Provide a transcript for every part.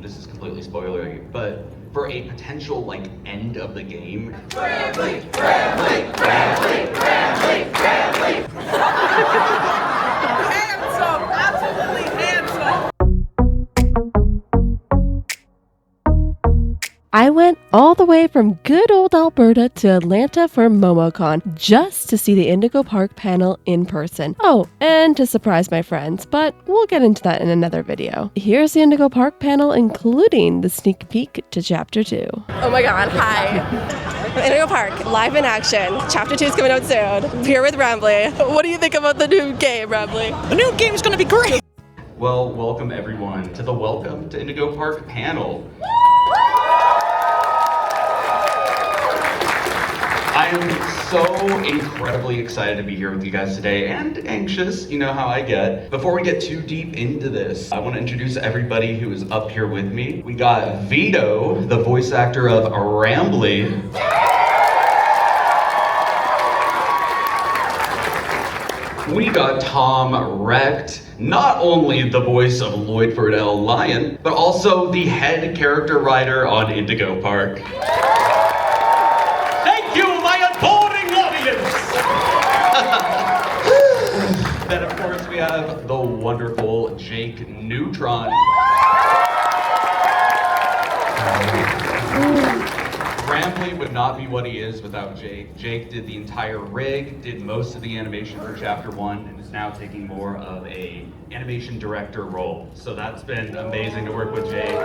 and this is completely spoilery, but for a potential like end of the game. Rambly, rambly, rambly, rambly, rambly. Handsome, absolutely handsome. I went all the way from good old Alberta to Atlanta for Momocon just to see the Indigo Park panel in person. Oh, and to surprise my friends, but we'll get into that in another video. Here's the Indigo Park panel, including the sneak peek to Chapter 2. Oh my god, hi. Indigo Park, live in action. Chapter 2 is coming out soon. Here with Rambly. What do you think about the new game, Rambly? The new game is gonna be great! Well, welcome everyone to the Welcome to Indigo Park panel. I am so incredibly excited to be here with you guys today, and anxious, you know how I get. Before we get too deep into this, I want to introduce everybody who is up here with me. We got Vito, the voice actor of Rambly. We got Tom Recht, not only the voice of Lloydford L. Lion, but also the head character writer on Indigo Park. Then of course we have the wonderful Jake Neutron. Rambly would not be what he is without Jake. Jake did the entire rig, did most of the animation for Chapter 1, and is now taking more of a animation director role. So that's been amazing to work with Jake.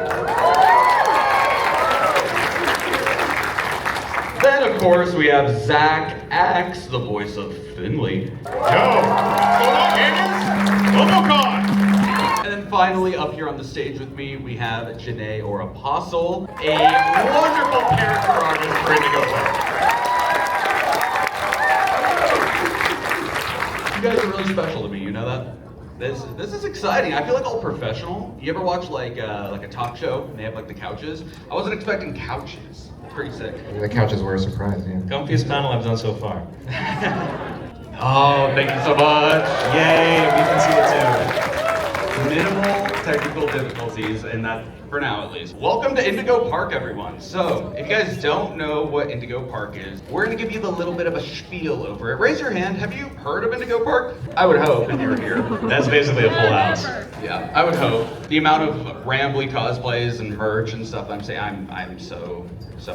Then, of course, we have Zach Axe, the voice of Finley. Yo! What's going on, gamers? Momocon! And then finally, up here on the stage with me, we have Janae or Apostle, a wonderful character artist for Indigo Park. You guys are really special to me, you know that? This is exciting. I feel like all professional. You ever watch like a talk show and they have like the couches? I wasn't expecting couches. Pretty sick. The couches were a surprise, yeah. Comfiest panel I've done so far. Oh, thank you so much. Yay, we can see it too. Minimal technical difficulties, and that for now at least. Welcome to Indigo Park, everyone. So, if you guys don't know what Indigo Park is, we're gonna give you the little bit of a spiel over it. Raise your hand, have you heard of Indigo Park? I would hope, if you're here. That's basically a full house. Yeah, I would hope. The amount of Rambly cosplays and merch and stuff I'm saying, I'm so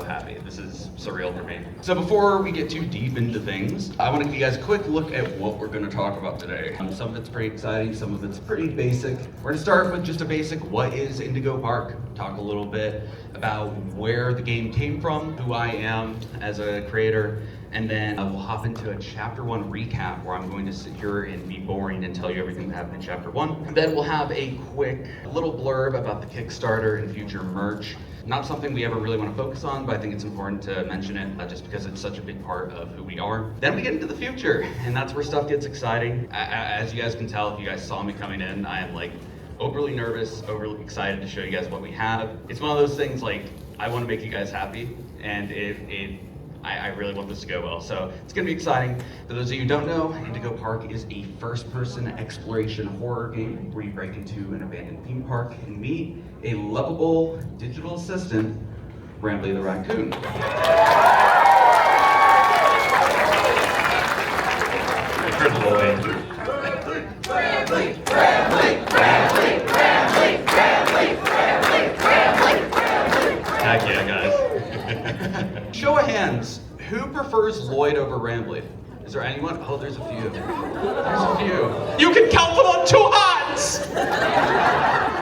happy. This is surreal for me. So before we get too deep into things, I want to give you guys a quick look at what we're going to talk about today. Some of it's pretty exciting, some of it's pretty basic. We're going to start with just a basic, what is Indigo Park? Talk a little bit about where the game came from, who I am as a creator, and then we'll hop into a Chapter 1 recap where I'm going to sit here and be boring and tell you everything that happened in Chapter 1. And then we'll have a quick little blurb about the Kickstarter and future merch. Not something we ever really want to focus on, but I think it's important to mention it just because it's such a big part of who we are. Then we get into the future, and that's where stuff gets exciting. As you guys can tell, if you guys saw me coming in, I am like overly nervous, overly excited to show you guys what we have. It's one of those things like, I want to make you guys happy, and I really want this to go well. So it's gonna be exciting. For those of you who don't know, Indigo Park is a first-person exploration horror game where you break into an abandoned theme park and meet a lovable digital assistant, Rambly the raccoon. Incredible way. Rambly, rambly, rambly, rambly, rambly, rambly, rambly, rambly. Heck yeah, guys. Show of hands, who prefers Lloyd over Rambly? Is there anyone? Oh, there's a few. There's a few. You can count them on 2 hands!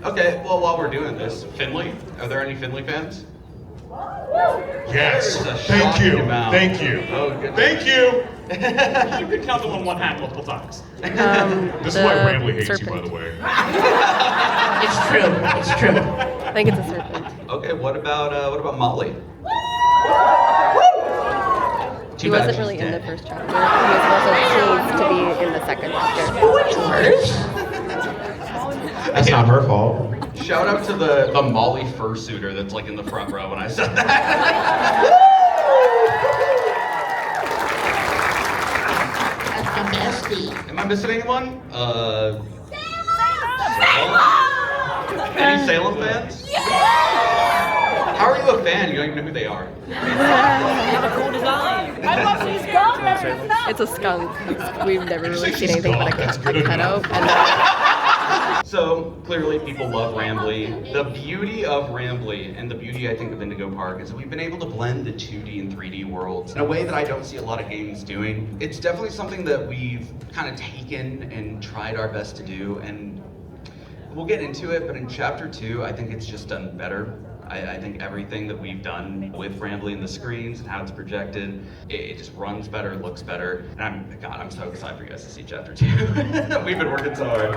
Okay, well, while we're doing this, Finley, are there any Finley fans? Yes. There's a Thank shocking you. amount. Thank you. Oh, good. Thank you. You can count them on 1 hand multiple times. This is why Rambly hates serpent. you, by the way. It's true. It's true. I think it's a serpent. Okay, what about Molly? He wasn't really in the first chapter. He was also teased to be in the second chapter. That's not her fault. Shout out to the Molly fursuiter that's like in the front row when I said that. That's the bestie. Am I missing anyone? Salem? Any Salem fans? Yeah! How are you a fan? You don't even know who they are. It's a skunk. We've never really She's seen anything but skunk. That's a good enough. cutout. And So clearly people love Rambly. The beauty of Rambly and the beauty I think of Indigo Park is we've been able to blend the 2D and 3D worlds in a way that I don't see a lot of games doing. It's definitely something that we've kind of taken and tried our best to do, and we'll get into it, but in chapter 2 I think it's just done better. I think everything that we've done with Rambly and the screens and how it's projected, it just runs better, looks better. And I'm so excited for you guys to see chapter 2. We've been working so hard.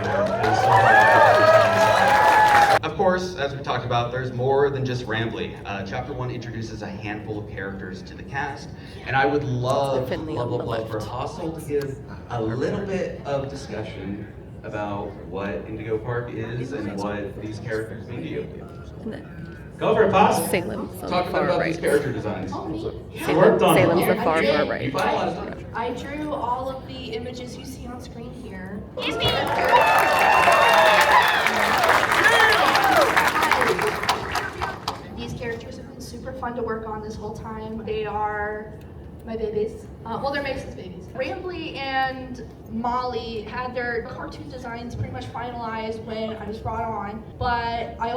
Of course, as we talked about, there's more than just Rambly. Chapter 1 introduces a handful of characters to the cast, and I would love for Hostel to give a little bit of discussion about what Indigo Park is and what these characters mean to you. Go for it, Pops. Salem's on Talk the to them far about right. these character designs. She worked on Salem's it. the far right. You find a lot of stuff. I drew all of the images you see on screen here. These characters have been super fun to work on this whole time. They are my babies. Well, they're Mason's babies. Rambly and Molly had their cartoon designs pretty much finalized when I was brought on, but I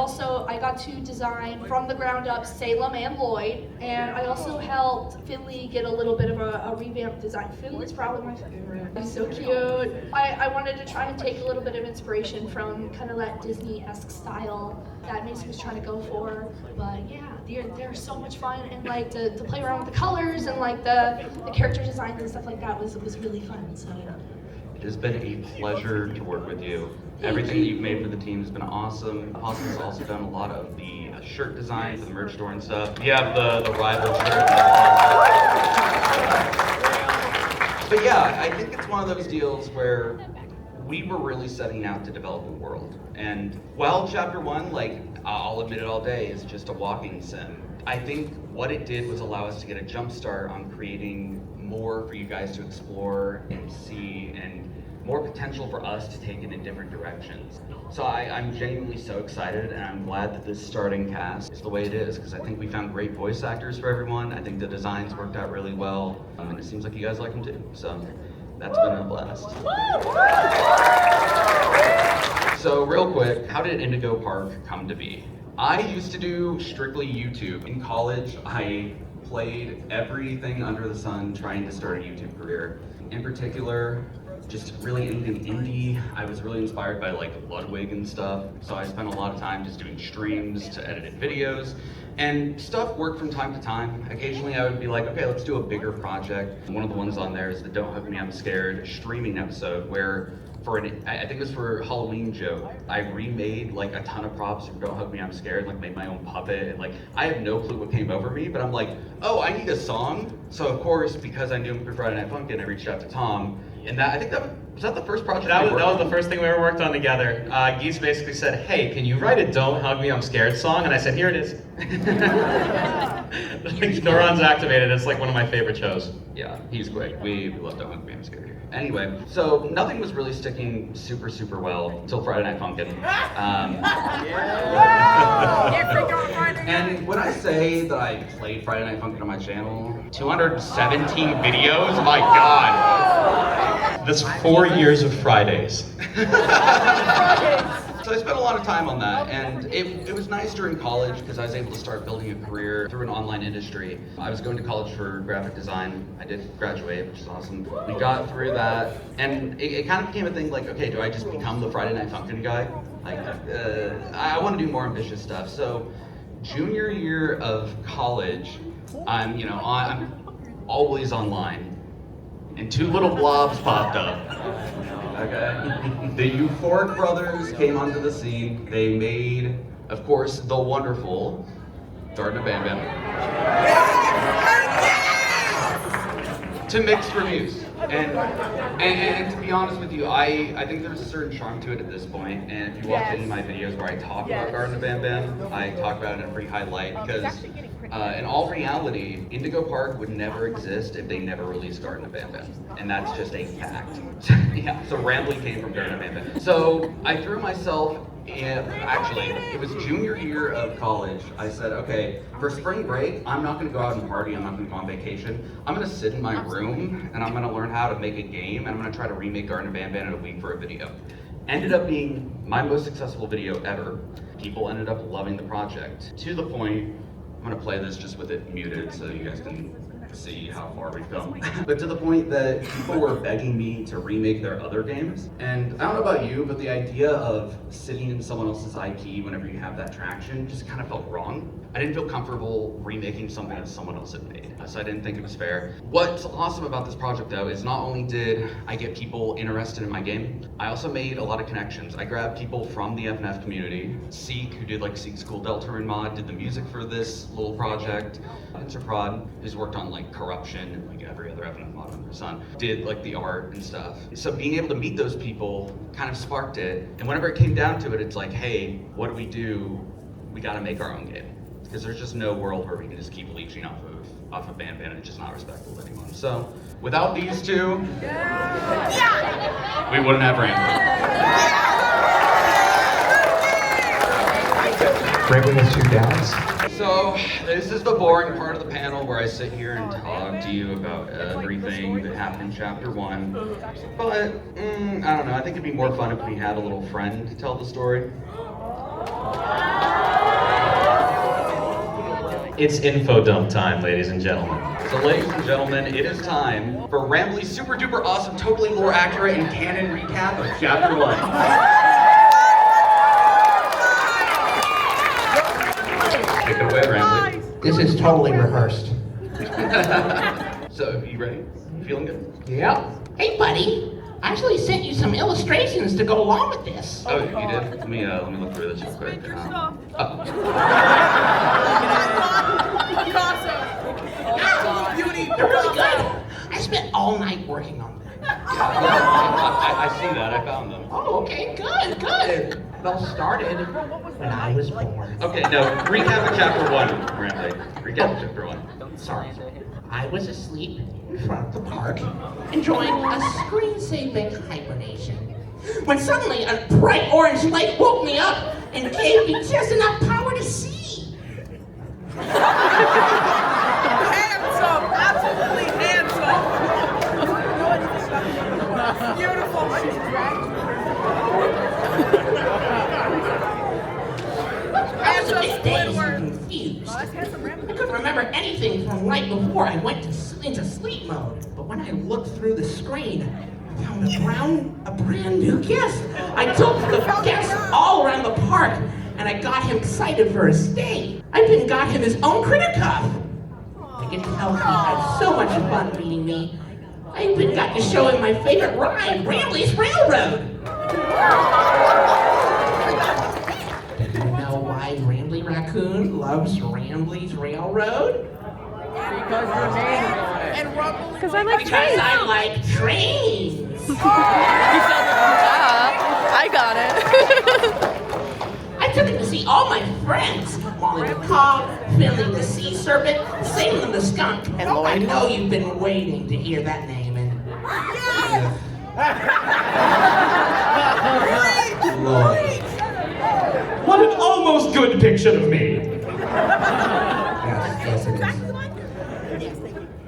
got to design from the ground up Salem and Lloyd, and I also helped Finley get a little bit of a revamped design. Finley's probably my favorite. He's so cute. I wanted to try and take a little bit of inspiration from kind of that Disney-esque style that Mason was trying to go for, but yeah, they're so much fun, and like to play around with the colors and like the character designs and stuff like that was really fun. So It has been a pleasure to work with you. Everything that you've made for the team has been awesome. Austin has also done a lot of the shirt designs and the merch store and stuff. You have the rival shirt. But yeah, I think it's one of those deals where we were really setting out to develop a world. And while chapter 1, like I'll admit it all day, is just a walking sim, I think what it did was allow us to get a jump start on creating more for you guys to explore and see, and more potential for us to take it in different directions. So I'm genuinely so excited, and I'm glad that this starting cast is the way it is, because I think we found great voice actors for everyone. I think the designs worked out really well, and it seems like you guys like them too. So that's been a blast. So real quick, how did Indigo Park come to be? I used to do strictly YouTube. In college, I played everything under the sun trying to start a YouTube career. In particular, just really anything indie. I was really inspired by like Ludwig and stuff. So I spent a lot of time just doing streams to edited videos. And stuff worked from time to time. Occasionally I would be like, okay, let's do a bigger project. One of the ones on there is the Don't Hug Me, I'm Scared streaming episode, where I think it was for Halloween joke, I remade like a ton of props from Don't Hug Me, I'm Scared, like made my own puppet, and like I have no clue what came over me, but I'm like, oh, I need a song. So of course, because I knew him through Friday Night Funkin', I reached out to Tom, and I think was that the first project That we was worked the on? first thing we ever worked on together. Geese basically said, hey, can you write a Don't Hug Me, I'm Scared song? And I said, here it is. Like, Neurons Activated, it's like one of my favorite shows. Yeah, he's great. We love Don't Hug Me, I'm Scared here. Anyway, so nothing was really sticking super well until Friday Night Funkin'. And when I say that I played Friday Night Funkin' on my channel, 217 videos, my god. That's 4 years of Fridays. So I spent a lot of time on that, and it was nice during college because I was able to start building a career through an online industry. I was going to college for graphic design. I did graduate, which is awesome. We got through that, and it kind of became a thing like, okay, do I just become the Friday Night Funkin' guy? Like, I want to do more ambitious stuff. So junior year of college, I'm always online, and two little blobs popped up. Okay. The Euphoric Brothers came onto the scene. They made, of course, the wonderful Garden of Bam Bam. To mixed reviews. And to be honest with you, I think there's a certain charm to it at this point. And if you watch any of my videos where I talk about Garden of Bam Bam, I talk about it in a pretty high light because in all reality, Indigo Park would never exist if they never released Garden of Bam Bam. And that's just a fact. Yeah, so Rambly came from Garden of Bam Bam. So I threw myself And actually, it was junior year of college. I said, okay, for spring break, I'm not gonna go out and party, I'm not gonna go on vacation. I'm gonna sit in my room and I'm gonna learn how to make a game and I'm gonna try to remake Garden of Banban in a week for a video. Ended up being my most successful video ever. People ended up loving the project to the point, I'm gonna play this just with it muted so you guys can see how far we've come. But to the point that people were begging me to remake their other games. And I don't know about you, but the idea of sitting in someone else's IP whenever you have that traction just kind of felt wrong. I didn't feel comfortable remaking something that someone else had made, so I didn't think it was fair. What's awesome about this project though is not only did I get people interested in my game, I also made a lot of connections. I grabbed people from the FNF community. Seek, who did like Seek's Cool Deltarune mod, did the music for this little project. Interprod, who's worked on like Corruption and like every other FNF mod under the sun, did like the art and stuff. So being able to meet those people kind of sparked it. And whenever it came down to it, it's like, hey, what do? We gotta make our own game. Because there's just no world where we can just keep leeching off of Banban and it's just not respectful to anyone. So without these two, we wouldn't have Rambo. Bringing us your dads. So this is the boring part of the panel where I sit here and talk to you about everything that happened in chapter 1. But I don't know, I think it'd be more fun if we had a little friend to tell the story. It's info dump time, ladies and gentlemen. So ladies and gentlemen, it is time for Rambly's super duper awesome, totally lore accurate and canon recap of chapter 1. Take it away, Rambly. This is totally rehearsed. So, you ready? Feeling good? Yep. Hey, buddy. I actually sent you some illustrations to go along with this. Oh, you did? Let me look through this real quick. They're really good. I spent all night working on them. I see that. I found them. Oh, okay. Good. It all started when I was born. Okay, no, recap of chapter 1, Rambly. Recap of chapter 1. Sorry. I was asleep in front of the park, enjoying a screen-saving hibernation, when suddenly a bright orange light woke me up and gave me just enough power to see. Handsome, absolutely handsome. Beautiful. I was a bit dazed and confused. I couldn't remember anything from right before I went into sleep mode. But when I looked through the screen, I found a brand new guest. I took the guest all around the park, and I got him excited for his stay. I even got him his own critter cup. I could tell he had so much fun meeting me. I even got to show him my favorite ride, Rambly's Railroad. Why Rambly Raccoon loves Rambly's Railroad? Because I like Because trains. I like trains. I got it. I took him to see all my friends. Molly the Cog, Finley the Sea Serpent, Salem the Skunk. And Lloyd. I know you've been waiting to hear that name. And Lloyd. What an almost good depiction of me. Yes, it is.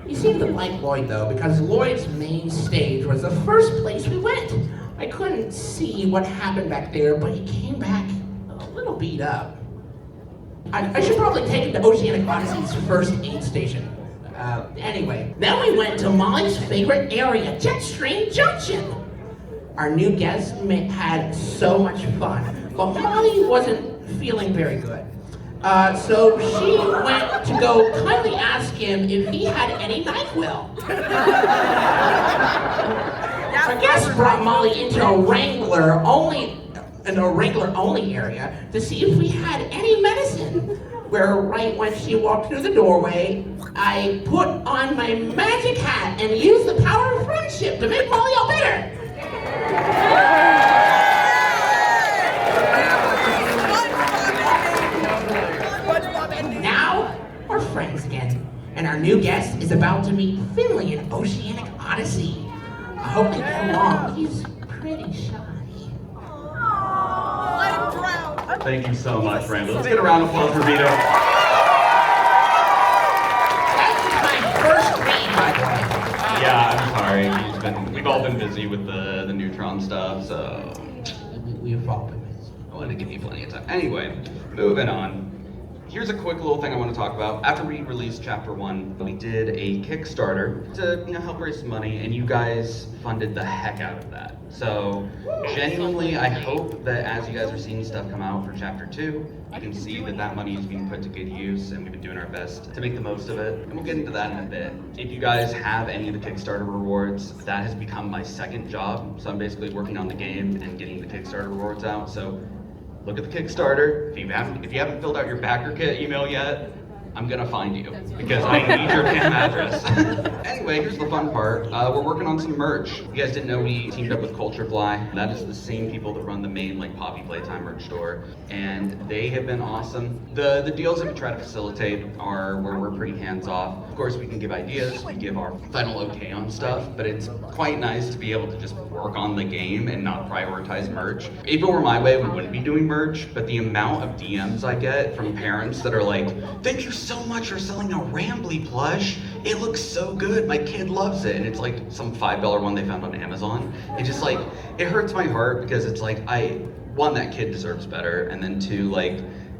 He seemed to like Lloyd, though, because Lloyd's main stage was the first place we went. I couldn't see what happened back there, but he came back a little beat up. I should probably take him to Oceanic Odyssey's first aid station. Anyway, then we went to Molly's favorite area, Jetstream Junction. Our new guest had so much fun, but Molly wasn't feeling very good. So she went to go kindly ask him if he had any NyQuil. Our guest brought Molly into a Wrangler only area to see if we had any medicine. Where right when she walked through the doorway, I put on my magic hat and used the power of friendship to make Molly all better. Now, we're friends again, and our new guest is about to meet Finley in Oceanic Odyssey. I hope they get along. He's pretty shy. Let him Thank you so much, Randall. Let's get a round of applause for Vito. That's my first read, by the way. Yeah, I'm sorry. We've all been busy with the Neutron stuff, so We've all been busy. I wanted to give you plenty of time. Anyway, moving on. Here's a quick little thing I want to talk about. After we released Chapter 1, we did a Kickstarter to help raise some money, and you guys funded the heck out of that. So, genuinely, I hope that as you guys are seeing stuff come out for Chapter 2, you can see that that money is being put to good use, and we've been doing our best to make the most of it. And we'll get into that in a bit. If you guys have any of the Kickstarter rewards, that has become my second job. So I'm basically working on the game and getting the Kickstarter rewards out. So look at the Kickstarter. If you haven't filled out your backer kit email yet, I'm gonna find you because I need your PAM address. Anyway, here's the fun part. We're working on some merch. You guys didn't know we teamed up with Culture Fly. That is the same people that run the main Poppy Playtime merch store, and they have been awesome. The deals that we try to facilitate are where we're pretty hands off. Of course, we can give ideas, we give our final okay on stuff, but it's quite nice to be able to just work on the game and not prioritize merch. If it were my way, we wouldn't be doing merch, but the amount of DMs I get from parents that are like, "Thank you so much for selling a Rambly plush. It looks so good. My kid loves it." And it's like some $5 one they found on Amazon. It just it hurts my heart because it's one, that kid deserves better, and then two,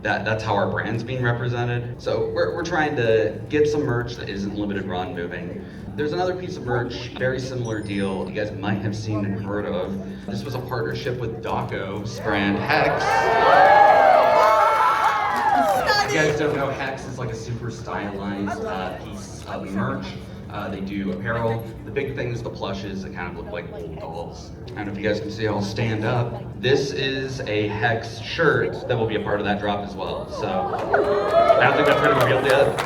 that's how our brand's being represented. So we're trying to get some merch that isn't limited run moving. There's another piece of merch, very similar deal, you guys might have seen and heard of. This was a partnership with Daco's brand Hex. If you guys don't know, Hex is a super stylized piece of merch. They do apparel. The big thing is the plushes that kind of look like old dolls. And if you guys can see, I'll stand up. This is a Hex shirt that will be a part of that drop as well. So I don't think that's been revealed yet.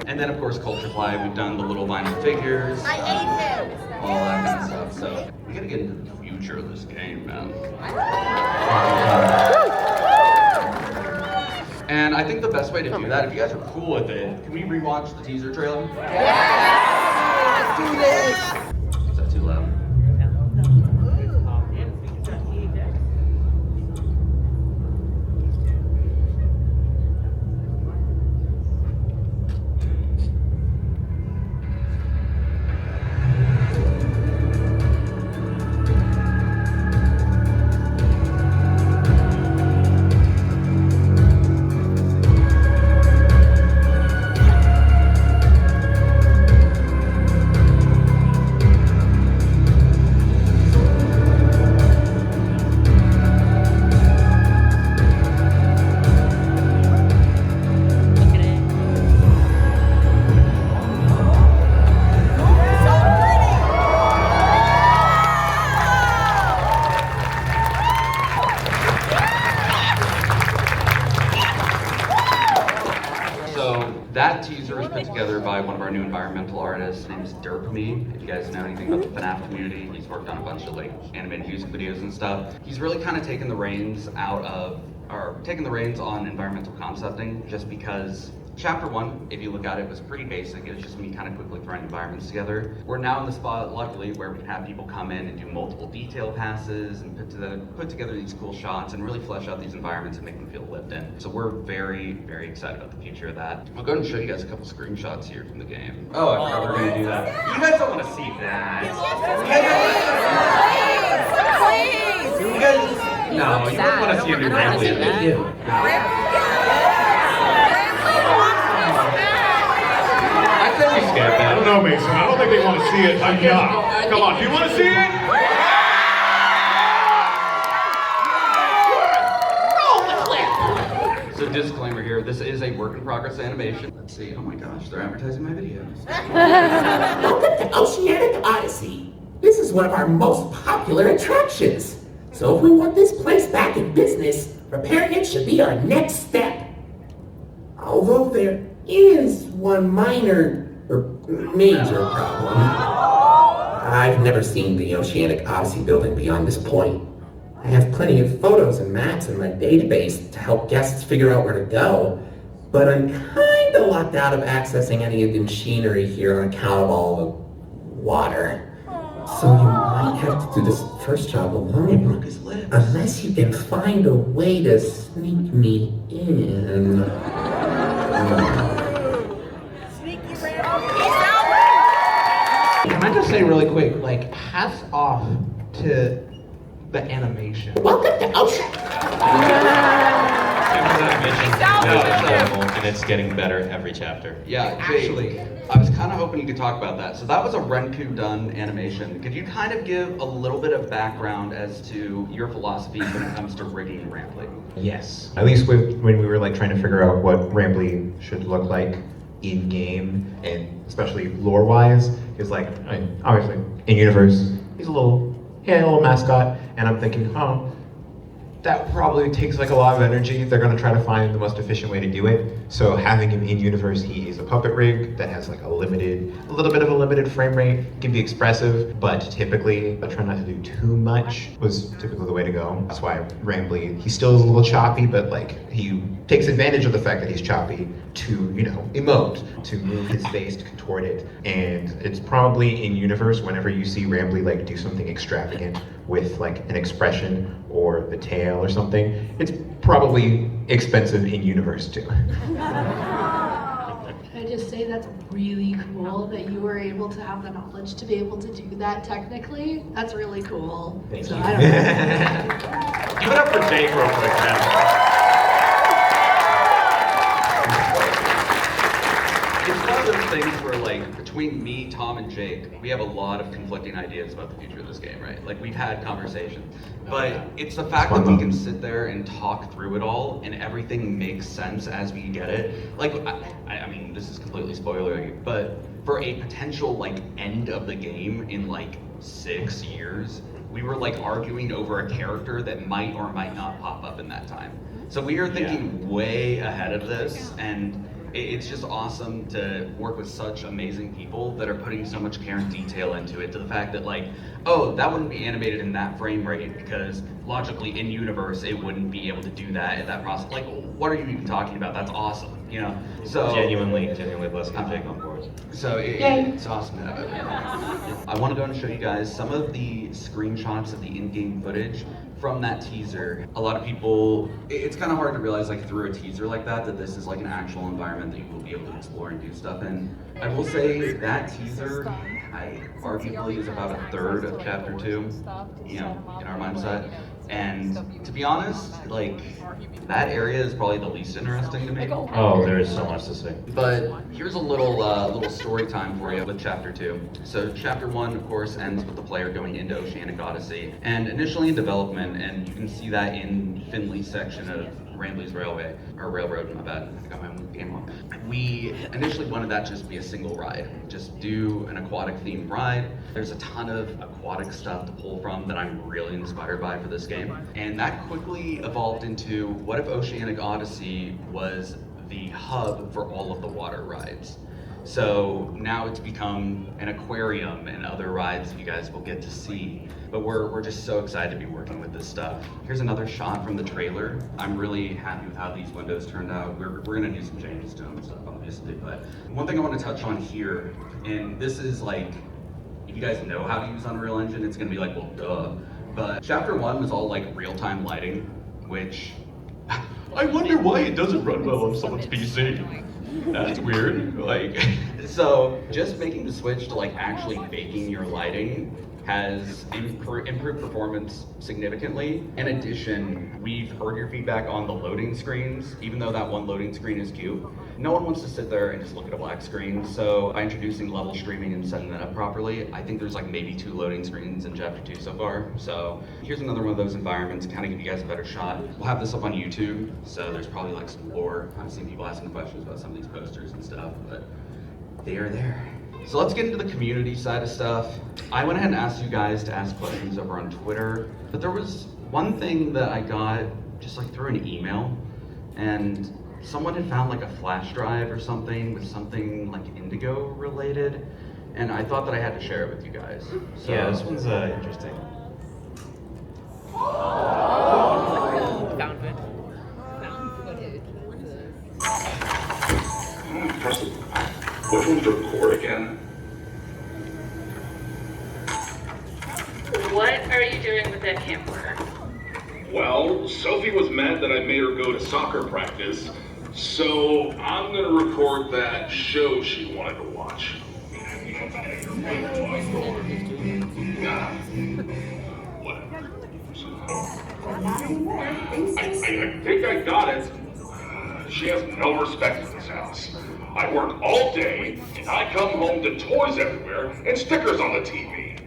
And then of course Culture Fly, we've done the little vinyl figures. I hate him. All that kind of stuff. So we gotta get into the future of this game, man. And I think the best way to do that, if you guys are cool with it, can we rewatch the teaser trailer? Let's do this. Is that too loud? That teaser was put together by one of our new environmental artists. His name is Derpme. If you guys know anything about the FNAF community, he's worked on a bunch of animated music videos and stuff. He's really kind of taken the reins on environmental concepting, just because Chapter 1, if you look at it, was pretty basic. It was just me kind of quickly throwing environments together. We're now in the spot, luckily, where we can have people come in and do multiple detail passes and put together these cool shots and really flesh out these environments and make them feel lived in. So we're very, very excited about the future of that. I'll go ahead and show you guys a couple screenshots here from the game. Oh, I forgot we're gonna do that. You guys don't want to see that. Please. You guys, no, you wouldn't want to see a new Rambly. I don't know, Mason. I don't think they want to see it enough. Come on, do you want to see it? Roll the clip! So disclaimer here, this is a work in progress animation. Let's see, oh my gosh, they're advertising my videos. Welcome to Oceanic Odyssey. This is one of our most popular attractions. So if we want this place back in business, repairing it should be our next step. Although there is one minor or major problem. I've never seen the Oceanic Odyssey building beyond this point. I have plenty of photos and maps in my database to help guests figure out where to go, but I'm kinda locked out of accessing any of the machinery here on account of all the water. So you might have to do this first job alone. Broke his lips. Unless you can find a way to sneak me in. Sneaky Rambo. Can I just say really quick, like, hats off to the animation. Welcome to Ocean. And it's getting better every chapter. Yeah, actually, I was kind of hoping you could talk about that. So that was a Renku done animation. Could you kind of give a little bit of background as to your philosophies when it comes to rigging Rambly? Yes. At least when we were like trying to figure out what Rambly should look like in game, and especially lore wise, is like obviously in universe he's a little mascot, and I'm thinking, oh, that probably takes like a lot of energy. They're gonna try to find the most efficient way to do it. So having him in universe, he is a puppet rig that has like a little bit of a limited frame rate, can be expressive, but typically I try not to do too much was typically the way to go. That's why Rambly, he still is a little choppy, but like he takes advantage of the fact that he's choppy to, you know, emote, to move his face, to contort it. And it's probably in universe whenever you see Rambly like do something extravagant with like an expression or the tail or something, it's probably expensive in universe too. Can I just say that's really cool that you were able to have the knowledge to be able to do that technically? That's really cool. Thank so you. I don't know. Give it up for Jake real quick, man. It's one of those things where, like, between me, Tom, and Jake, we have a lot of conflicting ideas about the future of this game, right? Like, we've had conversations. But it's the fact that we can sit there and talk through it all, and everything makes sense as we get it. Like, I mean, this is completely spoilery, but for a potential, like, end of the game in, like, 6 years, we were, like, arguing over a character that might or might not pop up in that time. So we are thinking way ahead of this, and it's just awesome to work with such amazing people that are putting so much care and detail into it, to the fact that, like, oh, that wouldn't be animated in that frame rate because logically in universe it wouldn't be able to do that at that process. Like, what are you even talking about? That's awesome, you know? So Genuinely blessed to have Jake on board. So it's awesome to have it. I want to go and show you guys some of the screenshots of the in-game footage from that teaser. A lot of people, it's kind of hard to realize, like, through a teaser like that this is like an actual environment that you will be able to explore and do stuff in. I will say that teaser, arguably is about a third of chapter 2, you know, in our mindset. And to be honest, like, that area is probably the least interesting to me. Oh, there is so much to say. But here's a little story time for you with chapter 2. So chapter 1, of course, ends with the player going into Oceanic Odyssey, and initially in development, and you can see that in Finley's section of Rambly's Railroad, my bad, I got my own game on. We initially wanted that just to be a single ride, just do an aquatic themed ride. There's a ton of aquatic stuff to pull from that I'm really inspired by for this game. And that quickly evolved into, what if Oceanic Odyssey was the hub for all of the water rides? So now it's become an aquarium and other rides that you guys will get to see. But we're just so excited to be working with this stuff. Here's another shot from the trailer. I'm really happy with how these windows turned out. We're gonna do some changes to them and stuff, obviously. But one thing I want to touch on here, and this is like, if you guys know how to use Unreal Engine, it's gonna be like, well, duh. But chapter 1 was all like real-time lighting, which I wonder why it doesn't run well on someone's PC. That's weird. Like, so just making the switch to like actually baking your lighting has improved performance significantly. In addition, we've heard your feedback on the loading screens. Even though that one loading screen is cute, no one wants to sit there and just look at a black screen. So by introducing level streaming and setting that up properly, I think there's like maybe 2 loading screens in chapter 2 so far. So here's another one of those environments to kind of give you guys a better shot. We'll have this up on YouTube, so there's probably like some lore. I've seen people asking questions about some of these posters and stuff, but they are there. So let's get into the community side of stuff. I went ahead and asked you guys to ask questions over on Twitter, but there was one thing that I got just like through an email, and someone had found like a flash drive or something with something like Indigo related, and I thought that I had to share it with you guys. So, Yeah, this one's interesting. Found it. Which one's record again? interfering with that camcorder? Well, Sophie was mad that I made her go to soccer practice, so I'm gonna record that show she wanted to watch. Whatever. I think I got it. She has no respect for this house. I work all day, and I come home to toys everywhere and stickers on the TV.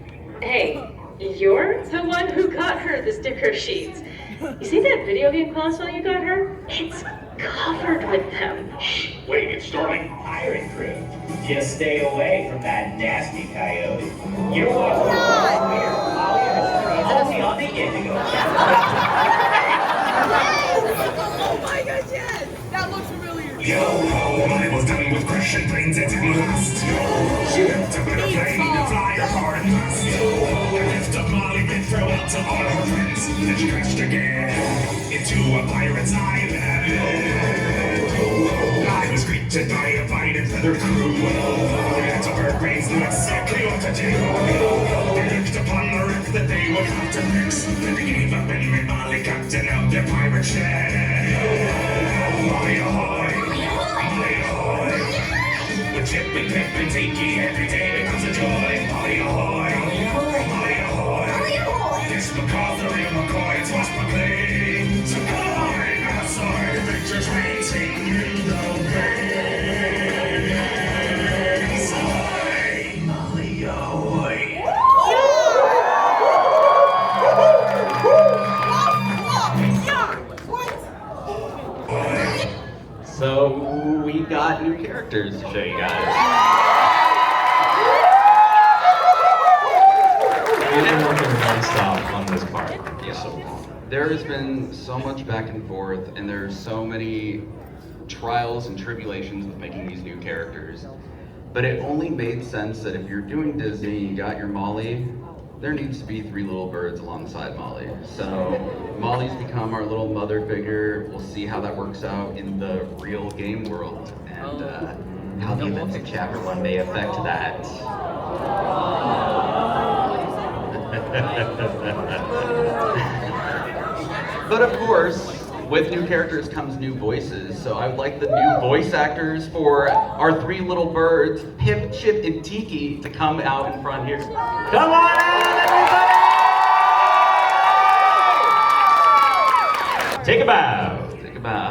Hey, you're the one who got her the sticker sheets. You see that video game console you got her? It's covered with them. Shh, wait, it's starting. Pirate crew, just stay away from that nasty coyote. You're watching only on the Indigo. Oh my gosh, yes! That looks familiar. Yo, I was done with crushing planes and lost. Shoot, to put a plane to fly apart and bust. Lift up Molly, been throw out to all her friends. Then she crashed again into a pirate's island. I was greeted by a vine feathered crew. Hands over brains knew exactly what to do. They looked upon the wreck that they would have to fix. Then they gave up and made Molly captain of their pirate ship. Molly ahoy, Molly ahoy. With Chip and Pip and Tiki every day becomes a joy. Molly ahoy, Molly ahoy. It's McCall, real McCoy, it's Wash McLean. So come on, our sword adventures racing in the waves. Ahoy, Molly ahoy. So we got new characters to show you guys. We've been working nonstop on this part. There has been so much back and forth, and there's so many trials and tribulations with making these new characters. But it only made sense that if you're doing Disney, you got your Molly, there needs to be 3 little birds alongside Molly. So Molly's become our little mother figure. We'll see how that works out in the real game world, and how the events of Chapter 1 may affect that. But of course, with new characters comes new voices, so I would like the new voice actors for our 3 little birds, Pip, Chip, and Tiki, to come out in front here. Come on out, everybody! Take a bow. Take a bow.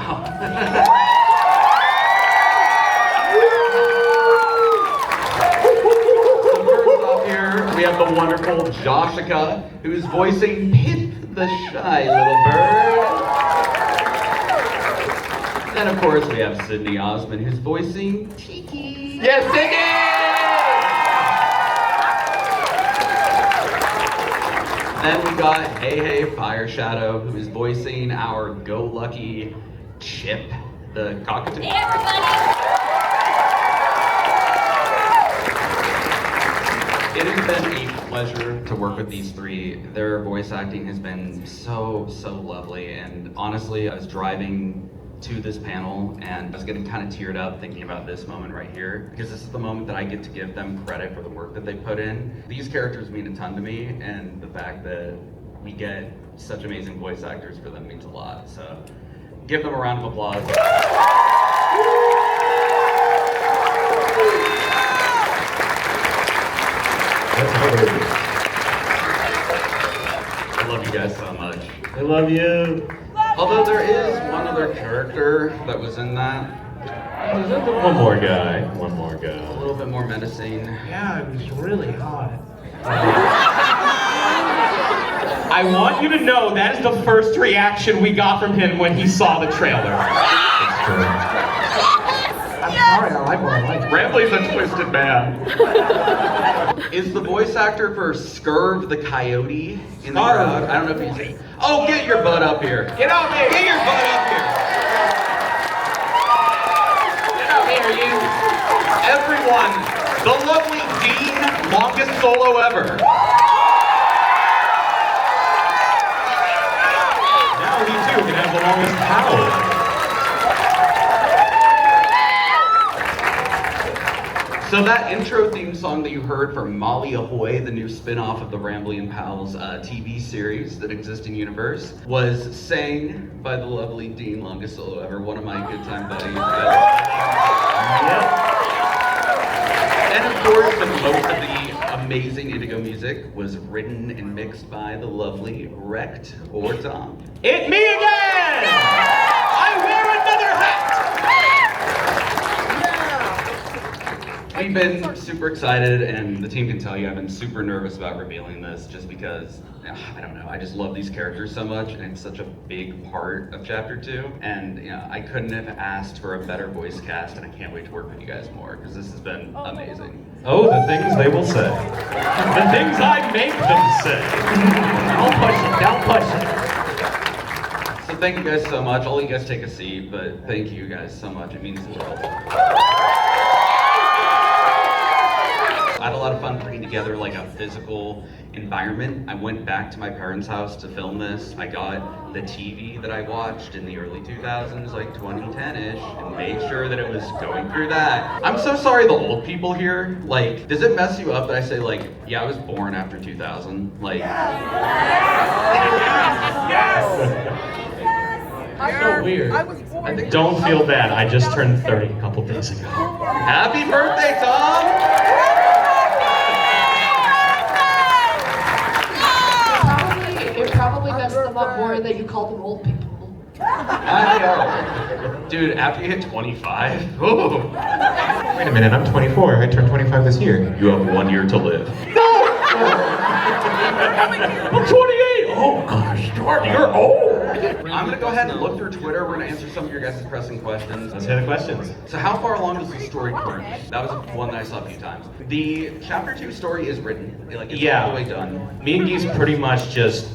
So first off here, we have the wonderful Joshika, who's voicing Pip, the shy little bird. And of course, we have Sydney Osmond, who's voicing Tiki. Yes, Tiki! Then we got Hey Hey Fire Shadow, who is voicing our Go Lucky Chip, the cockatoo. Hey, everybody! It has been a pleasure to work with these 3. Their voice acting has been so lovely, and honestly, I was driving to this panel and I was getting kind of teared up thinking about this moment right here, because this is the moment that I get to give them credit for the work that they put in. These characters mean a ton to me, and the fact that we get such amazing voice actors for them means a lot. So give them a round of applause. I love you guys so much. I love you. Although there is one other character that was in that. One more guy. One more guy. A little bit more menacing. Yeah, it was really hot. I want you to know that is the first reaction we got from him when he saw the trailer. I'm sorry, I like what I like. Rambley's a twisted man. Is the voice actor for Skirv the Coyote in the crowd? I don't know if he's. Oh, get your butt up here. Get up here. Get your butt up here. Get up here, you. Everyone, the lovely Dean, longest solo ever. Now he too can have the longest power. So that intro theme song that you heard from Molly Ahoy, the new spin-off of the Rambly and Pals TV series that exists in Universe, was sang by the lovely Dean, longest solo ever, one of my good time buddies. And of course, most of the amazing Indigo music was written and mixed by the lovely Wrecked or Tom. It me again! I wear another hat! We've been super excited, and the team can tell you I've been super nervous about revealing this just because, I don't know, I just love these characters so much, and it's such a big part of Chapter 2. And I couldn't have asked for a better voice cast, and I can't wait to work with you guys more, because this has been amazing. Oh, the things they will say. The things I make them say. Don't push it. So thank you guys so much. I'll let you guys take a seat, but thank you guys so much. It means the world. I had a lot of fun putting together like a physical environment. I went back to my parents' house to film this. I got the TV that I watched in the early 2000s, like 2010-ish, and made sure that it was going through that. I'm so sorry the old people here, like, does it mess you up that I say like, yeah, I was born after 2000? Like, Yes! So weird. I was born. Don't feel bad. I just turned 30 a couple days ago. Happy birthday, Tom! It probably messed them up more that you called them old people. I know. Dude, after you hit 25, ooh. Wait a minute, I'm 24. I turned 25 this year. You have 1 year to live. I'm 28! Oh gosh, Jordan, you're old! I'm gonna go ahead and look through Twitter. We're gonna answer some of your guys' pressing questions. Let's hear the questions. So how far along is the story currently? That was one that I saw a few times. The Chapter 2 story is written. Like, it's all the way done. Me and Geese pretty much just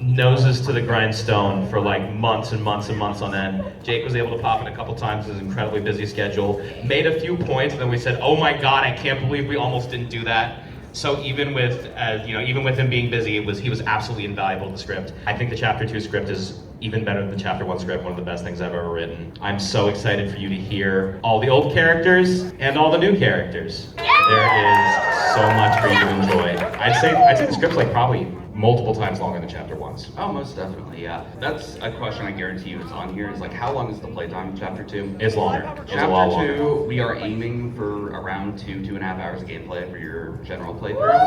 noses to the grindstone for like months and months and months on end. Jake was able to pop in a couple times with his incredibly busy schedule, made a few points, and then we said, oh my god, I can't believe we almost didn't do that. So even with even with him being busy, he was absolutely invaluable to the script. I think the Chapter 2 script is even better than the Chapter 1 script, one of the best things I've ever written. I'm so excited for you to hear all the old characters and all the new characters. There is so much for you to enjoy. I'd say the script's like probably multiple times longer than Chapter 1's. Oh, most definitely, yeah. That's a question I guarantee you is on here. Is like, how long is the playtime in Chapter 2? It's longer. It's a lot Chapter 2, longer. we are aiming for around 2.5 hours of gameplay for your general playthrough.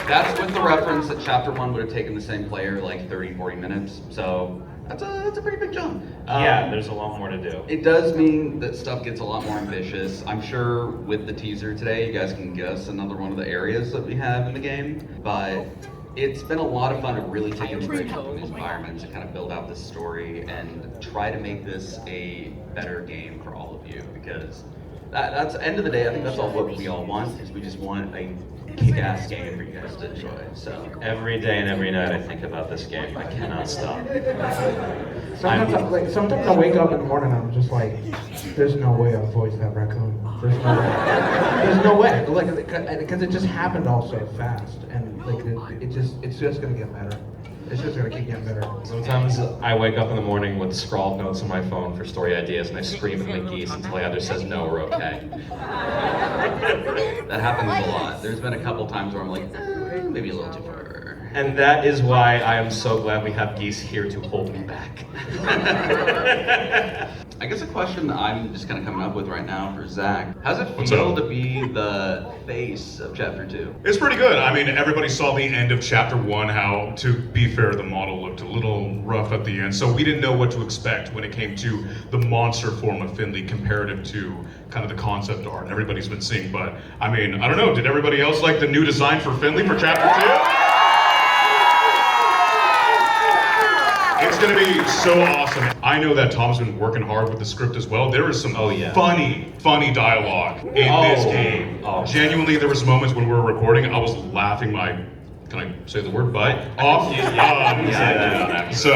That's with the reference that Chapter 1 would have taken the same player like 30-40 minutes. So that's a pretty big jump. Yeah, there's a lot more to do. It does mean that stuff gets a lot more ambitious. I'm sure with the teaser today, you guys can guess another one of the areas that we have in the game. But it's been a lot of fun to really take inspiration from these environments and kind of build out this story and try to make this a better game for all of you. Because that's end of the day, I think that's all what we all want, is we just want a kick-ass game for you guys to enjoy. So every day and every night I think about this game. I cannot stop. Sometimes I wake up in the morning and I'm just like, there's no way I'll voice that raccoon. There's no way. There's no way. Like, because it just happened all so fast, and like it's just gonna get better. It's just gonna keep getting better. Sometimes I wake up in the morning with scrawled notes on my phone for story ideas, and I scream at my geese until either says no or okay. that happens a lot. There's been a couple times where I'm like, maybe a little too far. And that is why I am so glad we have Geese here to hold me back. I guess a question that I'm just kind of coming up with right now for Zach. How's it feel to be the face of Chapter 2? It's pretty good. I mean, everybody saw the end of Chapter 1, how, to be fair, the model looked a little rough at the end, so we didn't know what to expect when it came to the monster form of Finley comparative to kind of the concept art everybody's been seeing. But, I mean, I don't know, did everybody else like the new design for Finley for Chapter 2? It's gonna be so awesome. I know that Tom's been working hard with the script as well. There is some funny dialogue in this game. Genuinely, there was moments when we were recording, I was laughing my, can I say the word butt? Off. So,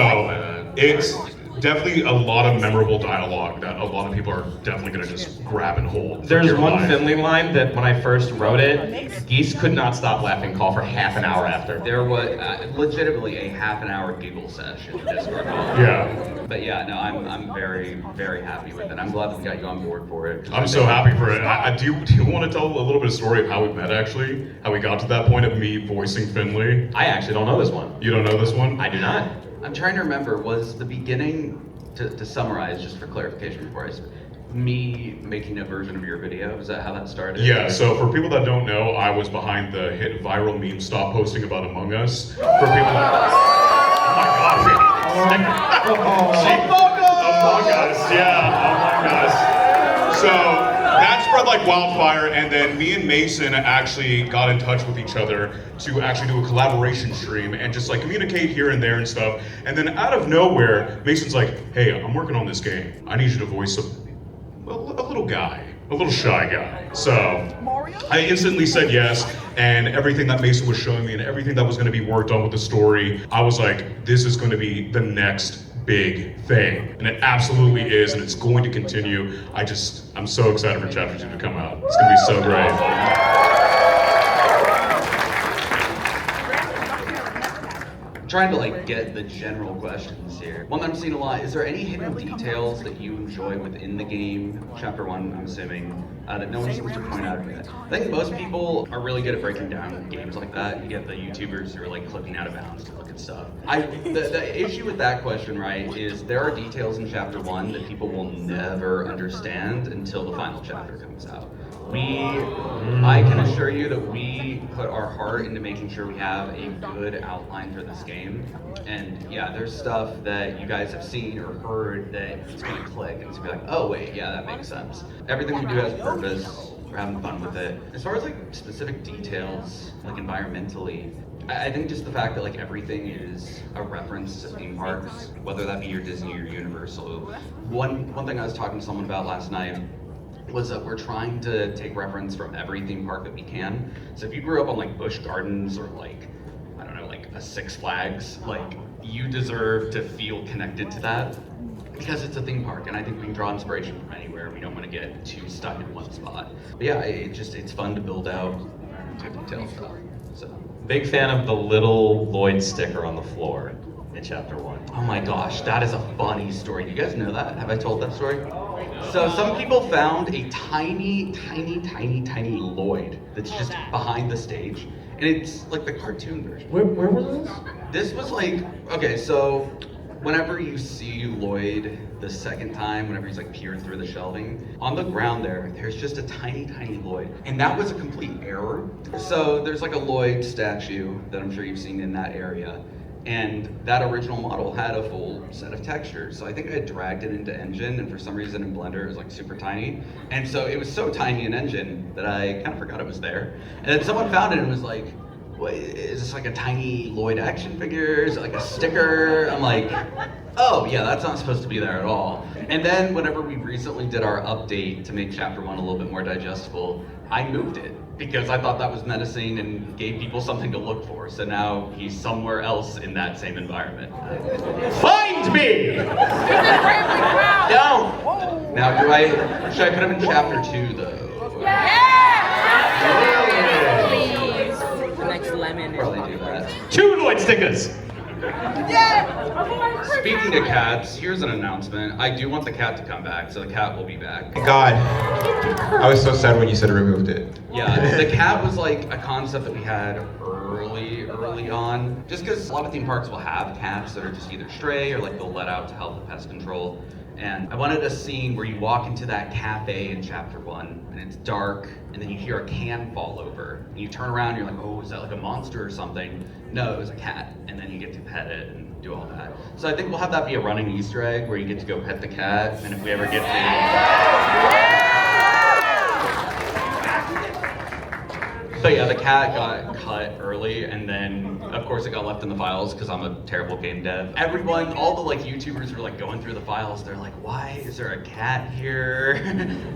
definitely a lot of memorable dialogue that a lot of people are definitely gonna just grab and hold. for There's dear one life. Finley line that when I first wrote it, Geese could not stop laughing call for half an hour after. There was legitimately a half an hour giggle session in Discord call. Yeah. But yeah, no, I'm very, very happy with it. I'm glad we got you on board for it. I'm so happy for it. Do you want to tell a little bit of story of how we met, actually? How we got to that point of me voicing Finley? I actually don't know this one. You don't know this one? I do not. I'm trying to remember, was the beginning, to summarize, just for clarification before I me making a version of your video? Is that how that started? Yeah, so for people that don't know, I was behind the hit viral meme Stop Posting About Among Us. For people that... Oh my god. Among Us, yeah, Among Us. So that spread like wildfire, and then me and Mason actually got in touch with each other to actually do a collaboration stream and just like communicate here and there and stuff. And then out of nowhere, Mason's like, hey, I'm working on this game. I need you to voice a little guy, a little shy guy. So I instantly said yes, and everything that Mason was showing me and everything that was going to be worked on with the story, I was like, this is going to be the next big thing. And it absolutely is, and it's going to continue. I'm so excited for Chapter 2 to come out. It's going to be so great. Trying to like get the general questions here. One that I'm seeing a lot, is there any hidden details that you enjoy within the game? Chapter 1, I'm assuming, that no one seems to point out yet. I think most people are really good at breaking down games like that. You get the YouTubers who are like clicking out of bounds to look at stuff. The issue with that question, right, is there are details in Chapter 1 that people will never understand until the final chapter comes out. I can assure you that we put our heart into making sure we have a good outline for this game. And yeah, there's stuff that you guys have seen or heard that it's gonna click and it's gonna be like, oh wait, yeah, that makes sense. Everything we do has purpose. We're having fun with it. As far as like specific details, like environmentally, I think just the fact that like everything is a reference to theme parks, whether that be your Disney or Universal. One thing I was talking to someone about last night was that we're trying to take reference from every theme park that we can. So if you grew up on like Busch Gardens or like, I don't know, like a Six Flags, like you deserve to feel connected to that because it's a theme park, and I think we can draw inspiration from anywhere. We don't want to get too stuck in one spot. But yeah, it's fun to build out to detail stuff. So Big fan of the little Lloyd sticker on the floor in Chapter 1. Oh my gosh, that is a funny story. Do you guys know that? Have I told that story? So some people found a tiny Lloyd that's just behind the stage. And it's like the cartoon version. Where was this? This was like, okay, so whenever you see Lloyd the second time, whenever he's like peered through the shelving, on the ground there's just a tiny Lloyd. And that was a complete error. So there's like a Lloyd statue that I'm sure you've seen in that area. And that original model had a full set of textures. So I think I had dragged it into Engine, and for some reason in Blender it was like super tiny. And so it was so tiny in Engine that I kind of forgot it was there. And then someone found it and was like, what, is this like a tiny Lloyd action figure? Is it like a sticker? I'm like, oh yeah, that's not supposed to be there at all. And then whenever we recently did our update to make Chapter 1 a little bit more digestible, I moved it because I thought that was menacing and gave people something to look for. So now he's somewhere else in that same environment. Find me! No! Now should I put him in Chapter 2 though? Next lemon. Probably do that. 2 Lloyd stickers! Speaking of cats, here's an announcement. I do want the cat to come back, so the cat will be back. God, I was so sad when you said removed it. Yeah, the cat was like a concept that we had early on. Just because a lot of theme parks will have cats that are just either stray or like they'll let out to help with pest control. And I wanted a scene where you walk into that cafe in Chapter 1 and it's dark and then you hear a can fall over. And you turn around and you're like, oh, is that like a monster or something? No, it was a cat. And then you get to pet it and do all that. So I think we'll have that be a running Easter egg where you get to go pet the cat. And if we ever get to... But yeah, the cat got cut early, and then of course it got left in the files because I'm a terrible game dev. Everyone, all the like YouTubers were like going through the files. They're like, why is there a cat here?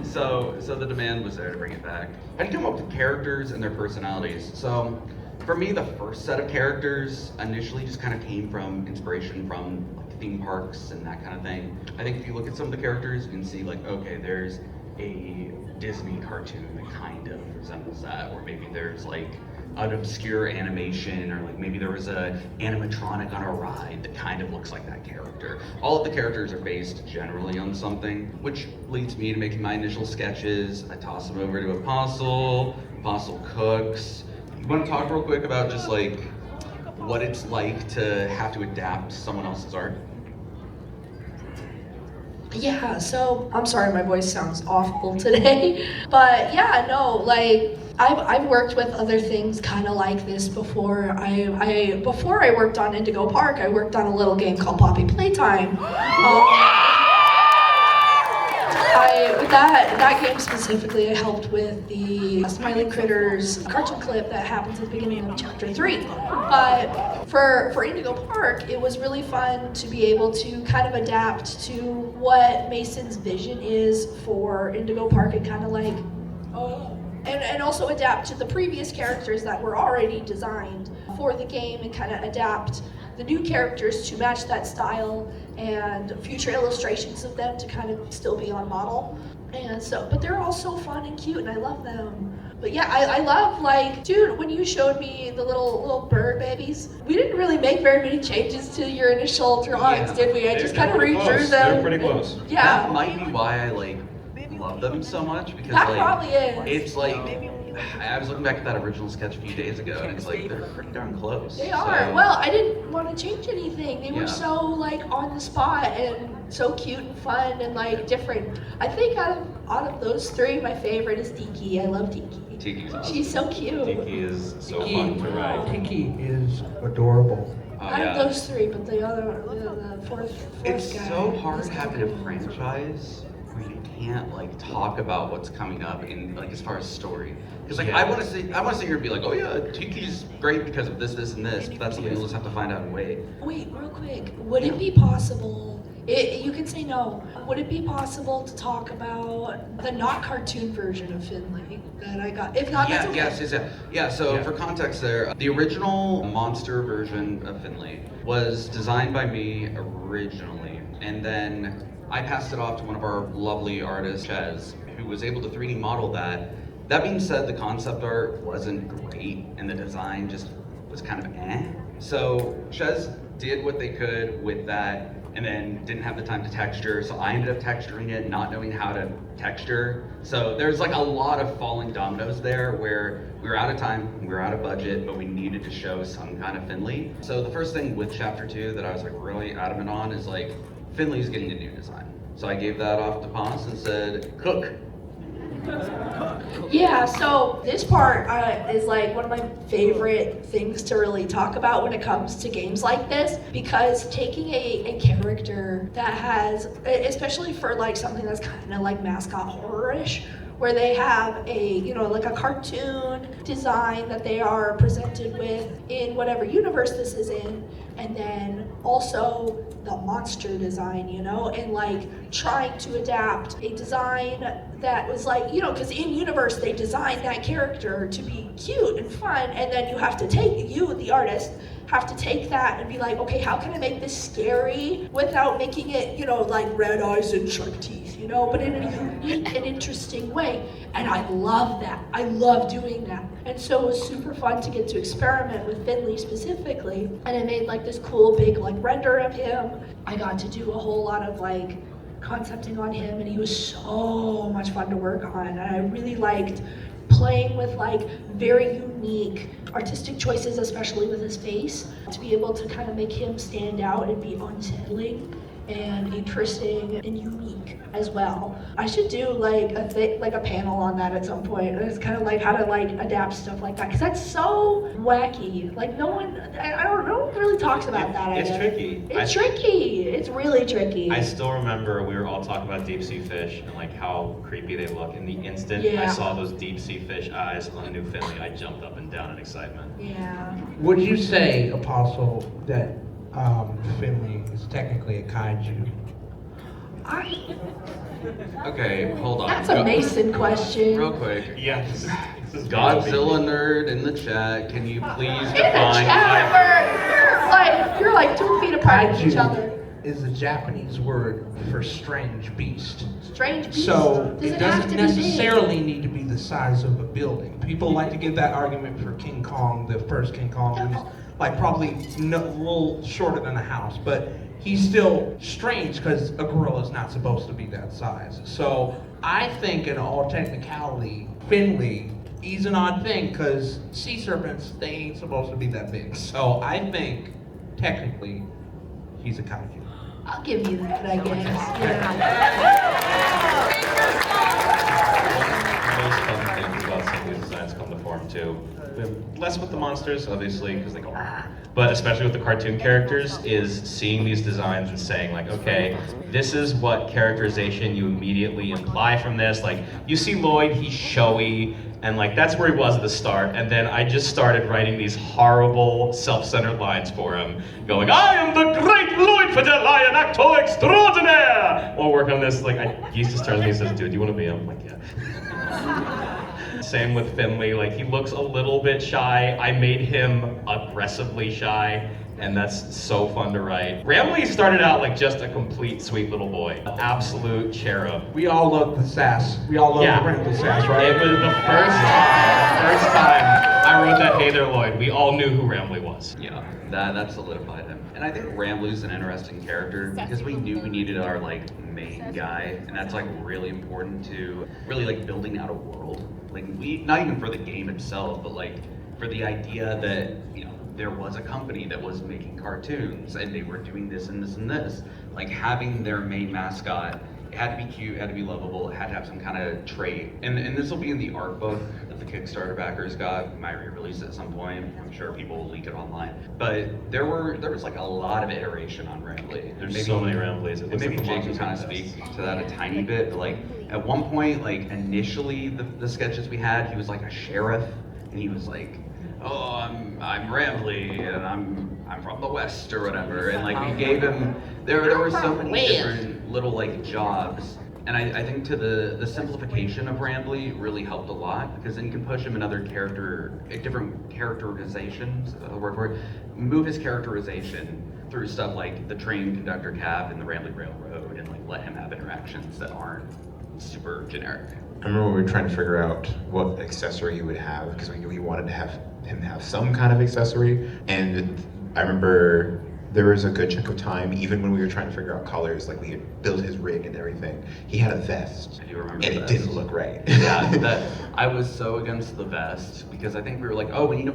so the demand was there to bring it back. How do you come up with characters and their personalities? So for me, the first set of characters initially just kind of came from inspiration from like theme parks and that kind of thing. I think if you look at some of the characters, you can see like, okay, there's a Disney cartoon that kind of resembles that, or maybe there's like an obscure animation, or like maybe there was a animatronic on a ride that kind of looks like that character. All of the characters are based generally on something, which leads me to making my initial sketches. I toss them over to Apostle. Apostle cooks. You want to talk real quick about just like what it's like to have to adapt someone else's art? Yeah, so I'm sorry my voice sounds awful today, but yeah, no, like I've worked with other things kind of like this before. Before I worked on Indigo Park, I worked on a little game called Poppy Playtime. With that game specifically, I helped with the Smiley Critters cartoon clip that happens at the beginning of Chapter 3. But for Indigo Park, it was really fun to be able to kind of adapt to what Mason's vision is for Indigo Park and kind of like, and also adapt to the previous characters that were already designed for the game and kind of adapt the new characters to match that style and future illustrations of them to kind of still be on model. And so, but they're all so fun and cute and I love them. But yeah, I love, like, dude, when you showed me the little bird babies, we didn't really make very many changes to your initial drawings, did we? I just kind of redrew them. They're pretty close. Yeah. That might be why I like love them so much, because That like probably is. it's like I was looking back at that original sketch a few days ago, and it's like they're pretty darn close. They are. Well, I didn't want to change anything. They were Yeah. so like on the spot and so cute and fun and like different. I think out of those three, my favorite is Tiki. I love Tiki. Tiki's awesome. She's so cute. Tiki is so fun to ride. Tiki is adorable. Out of those three, but the other, the fourth It's guy. so hard having a franchise where you can't like talk about what's coming up in like as far as story. Because like I want to sit here and be like, oh yeah, Tiki's great because of this, this, and this. But that's something we'll just have to find out and wait. Wait, real quick. Would it be possible? You can say no. Would it be possible to talk about the not cartoon version of Finley that I got? If not, that's okay. Yeah, so for context there, the original monster version of Finley was designed by me originally, and then I passed it off to one of our lovely artists, Ches, who was able to 3D model that. That being said, the concept art wasn't great, and the design just was kind of eh. So Ches did what they could with that, and then didn't have the time to texture, so I ended up texturing it, not knowing how to texture. So there's like a lot of falling dominoes there where we were out of time, we were out of budget, but we needed to show some kind of Finley. So the first thing with Chapter 2 that I was like really adamant on is like, Finley's getting a new design. So I gave that off to Ponce and said, cook. Yeah, so this part is like one of my favorite things to really talk about when it comes to games like this, because taking a character that has, especially for like something that's kind of like mascot horror-ish, where they have a, like a cartoon design that they are presented with in whatever universe this is in, and then also the monster design, and like trying to adapt a design that was like, because in universe they designed that character to be cute and fun, and then you have to take, you, the artist, have to take that and be like, okay, how can I make this scary without making it, like red eyes and sharp teeth, but in a unique and interesting way. And I love that. I love doing that. And so it was super fun to get to experiment with Finley specifically. And I made like this cool big like render of him. I got to do a whole lot of like concepting on him, and he was so much fun to work on. And I really liked playing with like very unique artistic choices, especially with his face, to be able to kind of make him stand out and be unsettling and interesting and unique as well. I should do like a panel on that at some point. It's kind of like how to like adapt stuff like that, because that's so wacky. Like no one really talks about that. It's tricky. It's tricky. It's really tricky. I still remember we were all talking about deep sea fish and like how creepy they look. In the instant I Yeah. saw those deep sea fish eyes on the new Finley, I jumped up and down in excitement. Yeah. Would you say, Apostle, that Finley is technically a kaiju? Okay, hold on. That's a Mason question. Real quick. Yeah, this is Godzilla nerd in the chat, can you please In the define chat, you're like 2 feet apart from each other. is a Japanese word for strange beast. Strange beast. So Does it it have doesn't to be big? necessarily need to be the size of a building. People like to give that argument for King Kong, the first King Kong, who's like probably a little shorter than a house, but he's still strange because a gorilla is not supposed to be that size. So I think in all technicality, Finley, he's an odd thing because sea serpents, they ain't supposed to be that big. So I think technically he's a kaiju. I'll give you that, I guess. The most fun things about some of these designs come to form too. Less with the monsters, obviously, because they go "Arr!" But especially with the cartoon characters, is seeing these designs and saying like, okay, this is what characterization you immediately imply from this. Like, you see Lloyd, he's showy, and like that's where he was at the start. And then I just started writing these horrible, self-centered lines for him, going, I am the great Lloyd Fidel, lion actor extraordinaire! While working on this, like, he just turns to me and says, dude, you want to be him? I'm like, yeah. Same with Finley, like he looks a little bit shy. I made him aggressively shy, and that's so fun to write. Ramley started out like just a complete sweet little boy, absolute cherub. We all love the sass. We all love the Ramley sass, right? It was the first time I wrote that Hey There Lloyd, we all knew who Ramley was. Yeah, that solidified him. And I think Rambley's an interesting character because we knew we needed our like main guy, and that's like really important to really like building out a world. Like not even for the game itself, but like for the idea that, you know, there was a company that was making cartoons and they were doing this and this and this. Like having their main mascot, it had to be cute, it had to be lovable, it had to have some kind of trait. And this will be in the art book that the Kickstarter backers got. We might re-release it at some point. I'm sure people will leak it online. But there was like a lot of iteration on Rambley. There's so many Rambleys. And maybe Jake can kind of speak to that a tiny bit. But like at one point, like initially the sketches we had, he was like a sheriff, and he was like, oh, I'm Rambley, and I'm from the West or whatever. And like we gave him, there were so many different little like jobs. And I think to the simplification of Rambley really helped a lot, because then you can push him in different characterizations, the word for it, move his characterization through stuff like the train conductor cab and the Rambley Railroad, and like let him have interactions that aren't super generic. I remember we were trying to figure out what accessory he would have, because we wanted to have him have some kind of accessory, and I remember there was a good chunk of time, even when we were trying to figure out colors, like we had built his rig and everything, he had a vest, I do remember and the it vest. didn't look right. Yeah, I was so against the vest, because I think we were like, oh, we need to,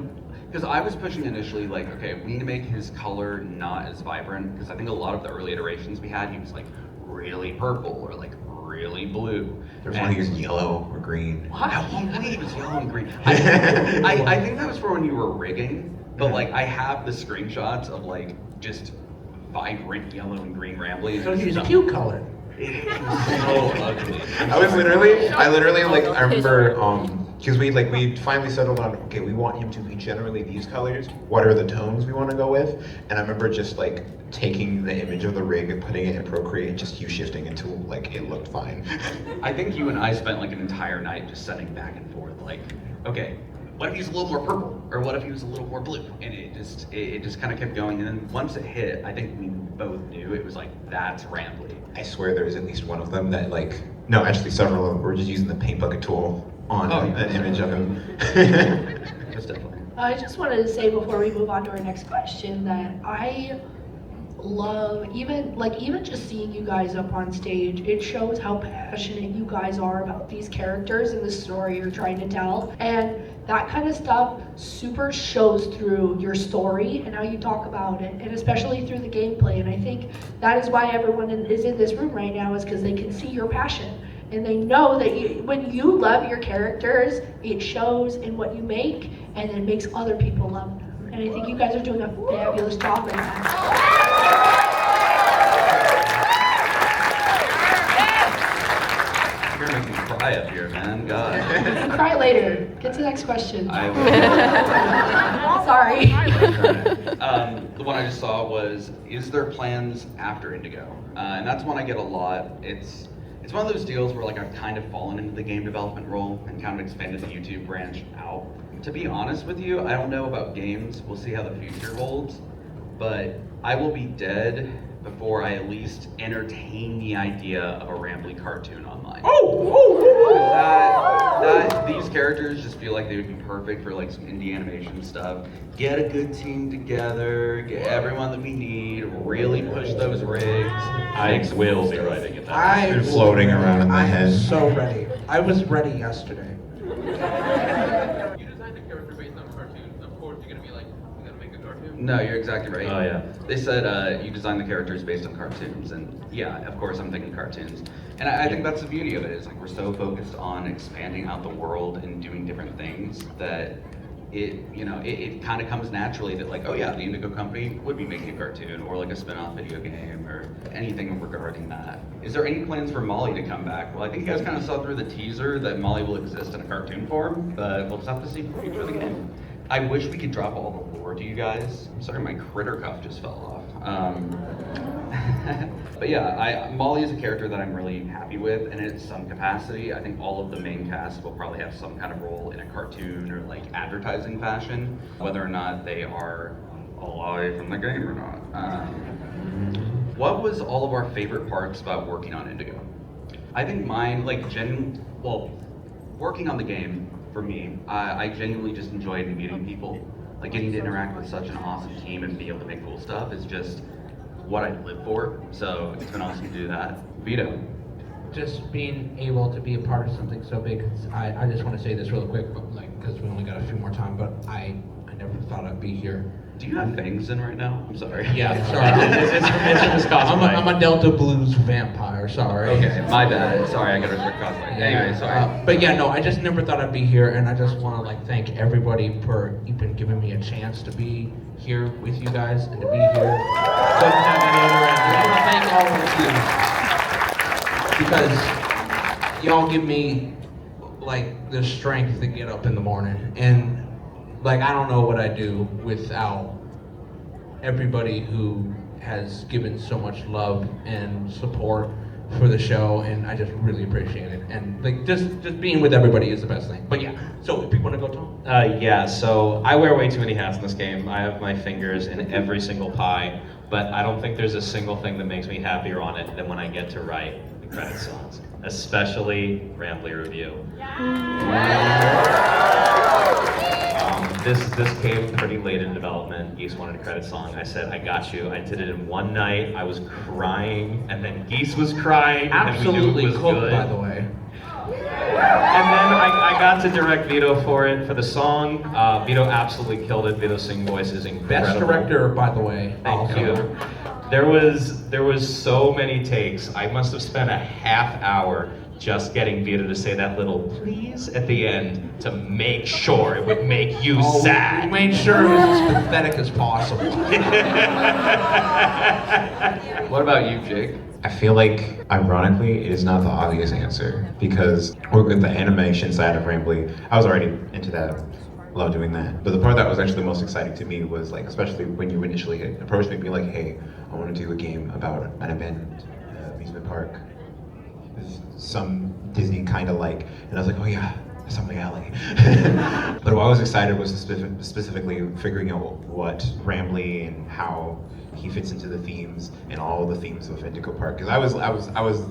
because I was pushing initially like, okay, we need to make his color not as vibrant, because I think a lot of the early iterations we had, he was like really purple or like really blue. There was one he was yellow or green. What? At one point he was yellow and green. I think that was for when you were rigging, but like I have the screenshots of like just vibrant yellow and green Rambley. So he's a cute color. It was so ugly. I literally like, I remember, because we finally settled on, okay, we want him to be generally these colors. What are the tones we want to go with? And I remember just like taking the image of the rig and putting it in Procreate and just hue shifting until like it looked fine. I think you and I spent like an entire night just setting back and forth, like, okay, what if he's a little more purple? Or what if he was a little more blue? And it just kind of kept going. And then once it hit, I think we both knew it was like, that's Rambley. I swear there's at least one of them that like, no, actually several of them, we're just using the paint bucket tool on an image of him. That's definitely. I just wanted to say before we move on to our next question that I love even just seeing you guys up on stage. It shows how passionate you guys are about these characters and the story you're trying to tell, and that kind of stuff super shows through your story and how you talk about it, and especially through the gameplay. And I think that is why everyone is in this room right now, is because they can see your passion. And they know that when you love your characters, it shows in what you make, and it makes other people love them. And I think you guys are doing a fabulous job of that. You're making me cry up here, man. God. You can cry later. Get to the next question. I Sorry. The one I just saw was, is there plans after Indigo? And that's one I get a lot. It's one of those deals where like I've kind of fallen into the game development role and kind of expanded the YouTube branch out. To be honest with you, I don't know about games. We'll see how the future holds. But I will be dead before I at least entertain the idea of a Rambly cartoon online. These characters just feel like they would be perfect for like some indie animation stuff. Get a good team together, get everyone that we need, really push those rigs. I will be writing it down. They're floating around in my I'm head. so ready. I was ready yesterday. You designed a character based on cartoons. Of course, you're gonna be like, we gotta make a cartoon. No, you're exactly right. Oh, yeah. They said you designed the characters based on cartoons, and yeah, of course I'm thinking cartoons. And I think that's the beauty of it, is like we're so focused on expanding out the world and doing different things that it kind of comes naturally that like, oh yeah, the Indigo Company would be making a cartoon or like a spin-off video game or anything regarding that. Is there any plans for Molly to come back? Well, I think you guys kind of saw through the teaser that Molly will exist in a cartoon form, but we'll just have to see for the game. I wish we could drop all the lore to you guys. I'm sorry, my critter cuff just fell off. But yeah, Molly is a character that I'm really happy with, and in some capacity, I think all of the main cast will probably have some kind of role in a cartoon or like advertising fashion, whether or not they are alive from the game or not. What was all of our favorite parts about working on Indigo? I think mine, working on the game, for me, I genuinely just enjoyed meeting people. Like getting to interact with such an awesome team and be able to make cool stuff is just what I live for. So it's been awesome to do that. Vito. Just being able to be a part of something so big. I just want to say this real quick, but because we only got a few more time, but I never thought I'd be here. Do you have fangs in right now? I'm sorry. Yeah, sorry. it's from his cosplay. I'm a Delta Blues vampire, sorry. Okay, my bad. Sorry, I got a quick cosplay. Anyway, sorry. But yeah, no, I just never thought I'd be here, and I just want to thank everybody for even giving me a chance to be here with you guys and to be here. Couldn't have any other end. I want to thank all of you because y'all give me the strength to get up in the morning, and I don't know what I'd do without everybody who has given so much love and support for the show, and I just really appreciate it. And just being with everybody is the best thing. But yeah, so if you want to go, Tom? Yeah, so I wear way too many hats in this game. I have my fingers in every single pie, but I don't think there's a single thing that makes me happier on it than when I get to write the credit songs, especially Rambly Review. This came pretty late in development. Geese wanted a credit song. I said, I got you. I did it in one night. I was crying, and then Geese was crying. Absolutely and we knew it was cooked, good. by the way. And then I got to direct Vito for it, for the song. Vito absolutely killed it. Vito's singing voice is incredible. Best director, by the way. Thank you. There was so many takes. I must have spent a half hour just getting Vito to say that little please at the end to make sure it would make you sad. We made sure it was as pathetic as possible. What about you, Jake? I feel like, ironically, it is not the obvious answer, because with the animation side of Rambly, I was already into that, love doing that. But the part that was actually most exciting to me was especially when you initially approached me, being like, hey, I want to do a game about an abandoned amusement park. Some Disney kind of and I was like, oh yeah, that's up my alley. But what I was excited was specifically figuring out what Rambly and how he fits into the themes and all the themes of Indigo Park. Because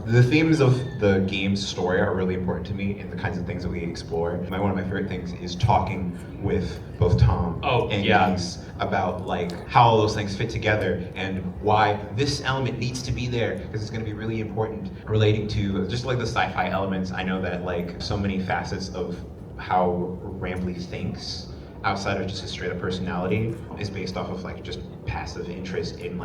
the themes of the game's story are really important to me and the kinds of things that we explore. One of my favorite things is talking with both Tom and Geese about how all those things fit together and why this element needs to be there, because it's going to be really important relating to just the sci-fi elements. I know that so many facets of how Rambly thinks outside of just his straight up personality is based off of just passive interest in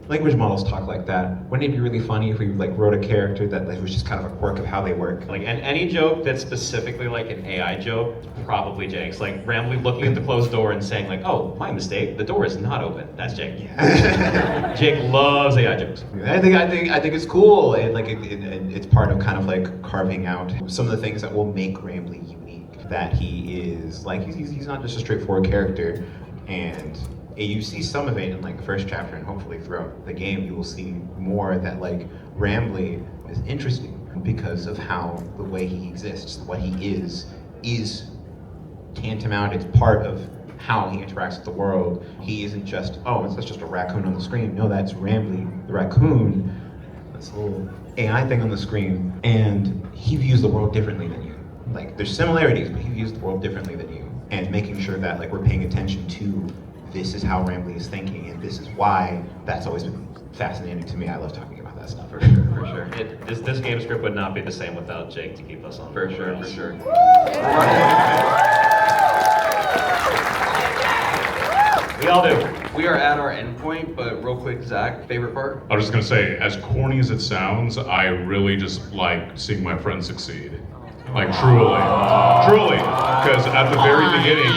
language models talk like that. Wouldn't it be really funny if we wrote a character that was just kind of a quirk of how they work? And any joke that's specifically an AI joke, probably Jake's. Rambly looking at the closed door and saying oh, my mistake, the door is not open. That's Jake. Yeah. Jake loves AI jokes. I think it's cool. It's part of kind of carving out some of the things that will make Rambly unique. That he is he's not just a straightforward character, and you see some of it in the first chapter, and hopefully throughout the game you will see more that Rambly is interesting because of how the way he exists, what he is tantamount. It's part of how he interacts with the world. He isn't just, oh, that's just a raccoon on the screen. No, that's Rambly, the raccoon. This little AI thing on the screen. And he views the world differently than you. Like, there's similarities, but he views the world differently than you. And making sure that, like, we're paying attention to this is how Rambly is thinking, and this is why. That's always been fascinating to me. I love talking about that stuff. For sure, for sure. This game script would not be the same without Jake to keep us on. For sure, for sure. We all do. We are at our end point, but real quick, Zach, favorite part? I was just gonna say, as corny as it sounds, I really just like seeing my friends succeed. Like truly, because at the very beginning,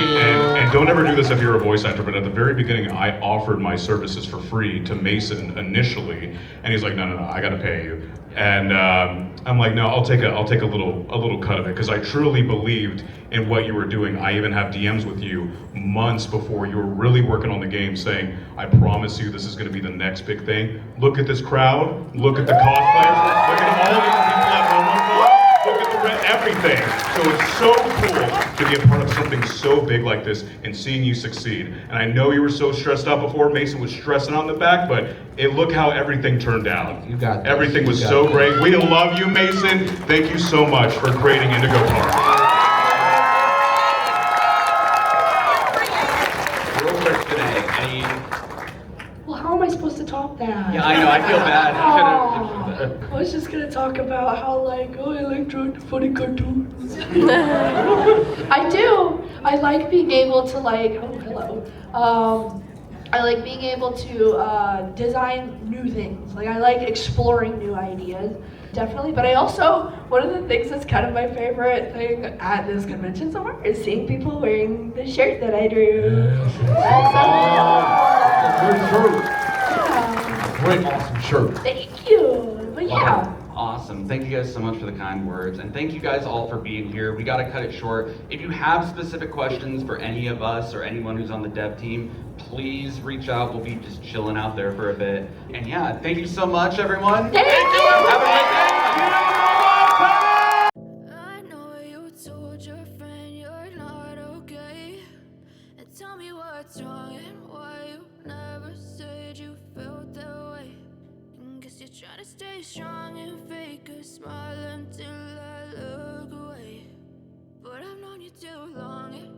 and don't ever do this if you're a voice actor, but at the very beginning, I offered my services for free to Mason initially, and he's like, no, I gotta pay you. And I'm like, no, I'll take a little cut of it, because I truly believed in what you were doing. I even have DMs with you months before you were really working on the game, saying, I promise you this is gonna be the next big thing. Look at this crowd, look at the cosplayers, look at all these people at Momocon. Look at everything. So it's so cool to be a part of something so big like this and seeing you succeed. And I know you were so stressed out before. Mason was stressing out in the back, but look how everything turned out. You got this. Everything was so great. We love you, Mason. Thank you so much for creating Indigo Park. Real quick today, any... Well, how am I supposed to top that? Yeah, I know, I feel bad. I was just gonna talk about how I like drawing funny cartoons. I do. I like being able to I like being able to design new things. Like I like exploring new ideas, definitely. But I also, one of the things that's kind of my favorite thing at this convention so far is seeing people wearing the shirt that I drew. Great, awesome shirt. Thank you. But yeah. Awesome. Thank you guys so much for the kind words. And thank you guys all for being here. We got to cut it short. If you have specific questions for any of us or anyone who's on the dev team, please reach out. We'll be just chilling out there for a bit. And yeah, thank you so much, everyone. Thank you. Have a great day. I know you told your friend you're not okay. And tell me what's wrong and why you never said you felt that way. Guess you're trying to stay strong and fake a smile until I look away. But I've known you too long.